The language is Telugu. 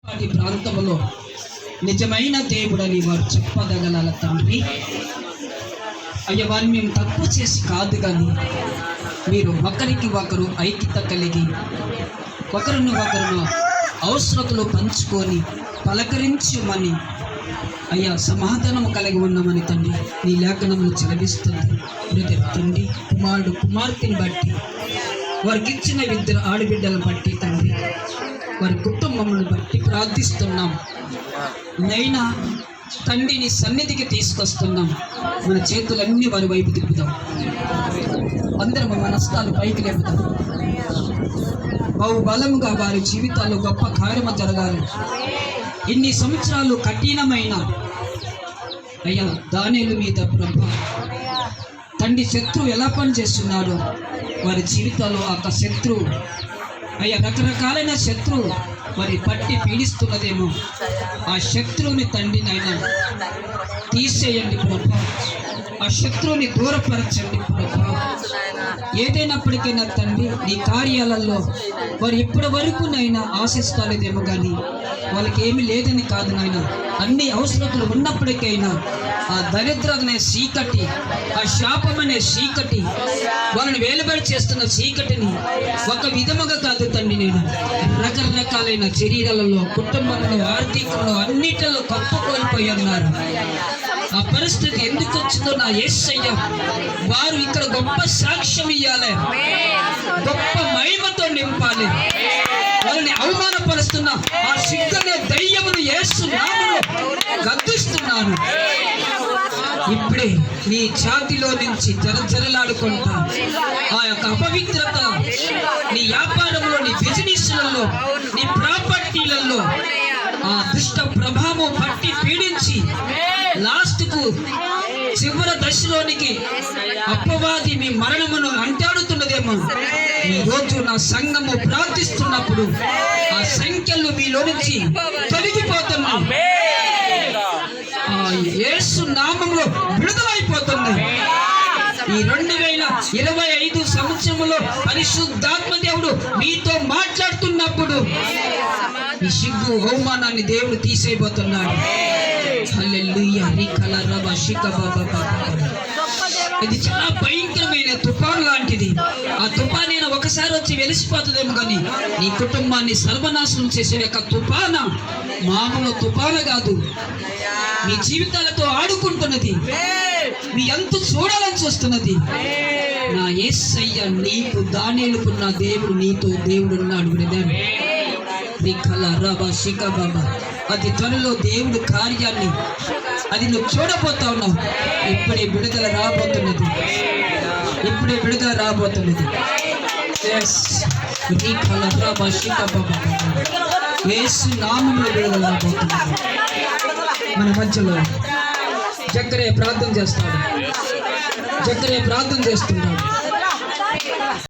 వాటి ప్రాంతంలో నిజమైన దేవుడని వారు చెప్పదగల తండ్రి. అయ్యా, వారిని మేము తక్కువ చేసి కాదు, కానీ మీరు ఒకరికి ఒకరు ఐక్యత కలిగి ఒకరిని ఒకరు అవసరతలు పంచుకొని పలకరించమని అయ్యా సమాధానము కలిగి ఉన్నామని తండ్రి నీ లేఖనములు చెలవిస్తుంది. తండ్రి కుమారుడు కుమార్తెని బట్టి, వారికి ఇచ్చిన ఇద్దరు ఆడబిడ్డలను బట్టి తండ్రి, వారి కుటుంబములను బట్టి ప్రార్థిస్తున్నాం. నైనా తండ్రిని సన్నిధికి తీసుకొస్తున్నాం. మన చేతులన్నీ వారి వైపు తిప్పుదాం. అందరం మన నష్టాలు పైకి లేపుదాం. బహుబలముగా వారి జీవితాల్లో గొప్ప కార్యము జరగాలి. ఇన్ని సంవత్సరాలు కఠినమైన అయ్యా దానియేలు మీద ప్రభు తండ్రి శత్రువు ఎలా పనిచేస్తున్నాడో వారి జీవితాల్లో ఆ శత్రువు అయ్యా రకరకాలైన శత్రువు మరి పట్టి పీడిస్తున్నదేమో. ఆ శత్రువుని తండ్రి నాయన తీసేయండి ప్రభు. ఆ శత్రువుని దూరపరచండి ప్రభు. ఏదైనప్పటికైనా తండ్రి నీ కార్యాలలో వారు ఇప్పటి వరకు నైనా ఆశిస్తలేదేమో, కానీ వాళ్ళకి ఏమీ లేదని కాదు నాయన. అన్ని అవసరతలు ఉన్నప్పటికైనా ఆ దరిద్రం అనే చీకటి, ఆ శాపం అనే చీకటి, వాళ్ళని వేలుబడి చేస్తున్న చీకటిని ఒక విధముగా కాదు తండ్రి, నేను రకరకాలైన శరీరాలలో, కుటుంబంలో, ఆర్థికంలో అన్నిటిలో కప్పుకోల్పోయి ఉన్నారు. ఆ పరిస్థితి ఎందుకు వచ్చిందో నా యేసయ్య వారు ఇక్కడ గొప్ప సాక్ష్యం ఇవ్వాలి, గొప్ప మహిమతో నింపాలి. వాళ్ళని అవమానపరుస్తున్న ఆ సిద్ధనే దయ్యమును యేసు నామములో గద్దిస్తున్నాను. ఇప్పుడే నీ ఛాతిలో నుంచి జరజరలాడుకుంటా ఆ యొక్క అపవిత్రత నీ వ్యాపారంలో, నీ బిజినెస్లలో, నీ ప్రాపర్టీలలో ఆ దుష్ట ప్రభావం పట్టి పీడించి లాస్ట్కు చివరి దశలోనికి అపవాది మీ మరణమును అంటాడుతున్నదేమో. ఈ రోజు నా సంఘము ప్రార్థిస్తున్నప్పుడు ఆ సంఖ్యలు మీలో నుంచి తొలగిపోతున్నాయి. యేసు నామములో విడుదలైపోతున్నాయి. ఈ 2025 సంవత్సరంలో పరిశుద్ధాత్మ దేవుడు మీతో మాట్లాడుతున్నప్పుడు ఈ సిగ్గు అవమానాన్ని దేవుడు తీసేయబోతున్నాడు. హల్లెలూయా. ఇది చాలా భయంకరమైన తుఫాను లాంటిది. ఆ తుఫానైనా ఒకసారి వచ్చి వెలిసిపోతుందేమో, కానీ నీ కుటుంబాన్ని సర్వనాశనం చేసే యొక్క తుఫాన మామూలు తుఫాను కాదు. మీ జీవితాలతో ఆడుకుంటున్నది, మీ అంత చూడాలని చూస్తున్నది. నా యేసయ్య నీకు దానియేలుకున్న దేవుడు నీతో దేవుడు ఉన్నాడు బ్రదర్. అతి త్వరలో దేవుడు కార్యాన్ని అది నువ్వు చూడబోతా ఉన్నావు. ఇప్పుడే విడుదల రాబోతున్నది, ఇప్పుడే విడుదల రాబోతున్నది. యేసు నామములో విడుదల రాబోతున్నది. మన మధ్యలో జక్కరే ప్రార్థన చేస్తాడు, జక్కరే ప్రార్థన చేస్తున్నాడు.